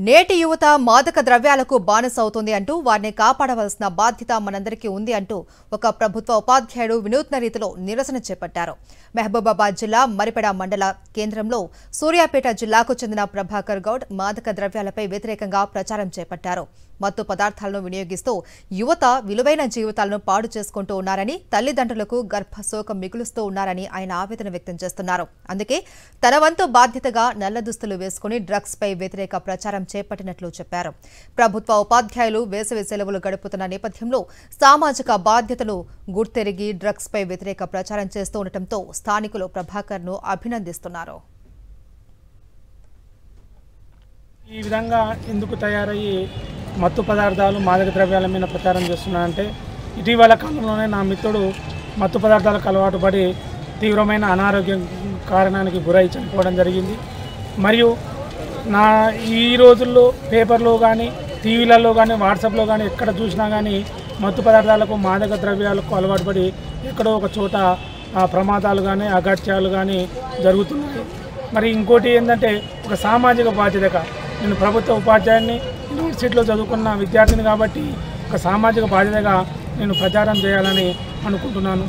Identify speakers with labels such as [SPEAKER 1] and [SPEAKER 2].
[SPEAKER 1] నేటి యువత మాదక ద్రవ్యాలకు బానిసవుతుంది అంటూ వారిని కాపాడవలసిన బాధ్యత మనందరికీ ఉంది అంటూ ఒక ప్రభుత్వ ఉపాధ్యాయుడు వినూత్న రీతిలో నిరసన చేపట్టారు. మహబూబాబాద్ జిల్లా మరిపెడ మండల కేంద్రంలో సూర్యాపేట జిల్లాకు చెందిన ప్రభాకర్ గౌడ్ మాదక ద్రవ్యాలపై వ్యతిరేకంగా ప్రచారం చేపట్టారు. మత్తు పదార్థాలను వినియోగిస్తూ యువత విలువైన జీవితాలను పాడు చేసుకుంటూ ఉన్నారని, తల్లిదండ్రులకు గర్భశోకం మిగులుస్తూ ఉన్నారని ఆయన ఆవేదన వ్యక్తం చేస్తున్నారు. అందుకే తన వంతు బాధ్యతగా నల్ల దుస్తులు వేసుకుని డ్రగ్స్ పై వ్యతిరేక ప్రచారం చేపట్టినట్లు చెప్పారు. ప్రభుత్వ ఉపాధ్యాయులు వేసవి సెలవులు గడుపుతున్న నేపథ్యంలో సామాజిక బాధ్యతను గుర్తెరిగి డ్రగ్స్ పై వ్యతిరేక ప్రచారం చేస్తూ ఉండటంతో స్థానికులు ప్రభాకర్ ను అభినందిస్తున్నారు.
[SPEAKER 2] ఈ విధంగా ఎందుకు తయారయ్యి మత్తు పదార్థాలు మాదక ద్రవ్యాల మీద ప్రచారం చేస్తున్నానంటే, ఇటీవల కాలంలోనే నా మిత్రుడు మత్తు పదార్థాలకు అలవాటు పడి తీవ్రమైన అనారోగ్యం కారణానికి గురై చనిపోవడం జరిగింది. మరియు ఈ రోజుల్లో పేపర్లో కానీ, టీవీలలో కానీ, వాట్సాప్లో కానీ ఎక్కడ చూసినా కానీ మత్తు పదార్థాలకు మాదక ద్రవ్యాలకు అలవాటు పడి ఎక్కడో ఒక చోట ప్రమాదాలు కానీ, అఘాత్యాలు కానీ జరుగుతున్నాయి. మరి ఇంకోటి ఏంటంటే, ఒక సామాజిక బాధ్యతగా నేను ప్రభుత్వ ఉపాధ్యాయుని, యూనివర్సిటీలో చదువుకున్న విద్యార్థిని కాబట్టి ఒక సామాజిక బాధ్యతగా నేను ప్రచారం చేయాలని అనుకుంటున్నాను.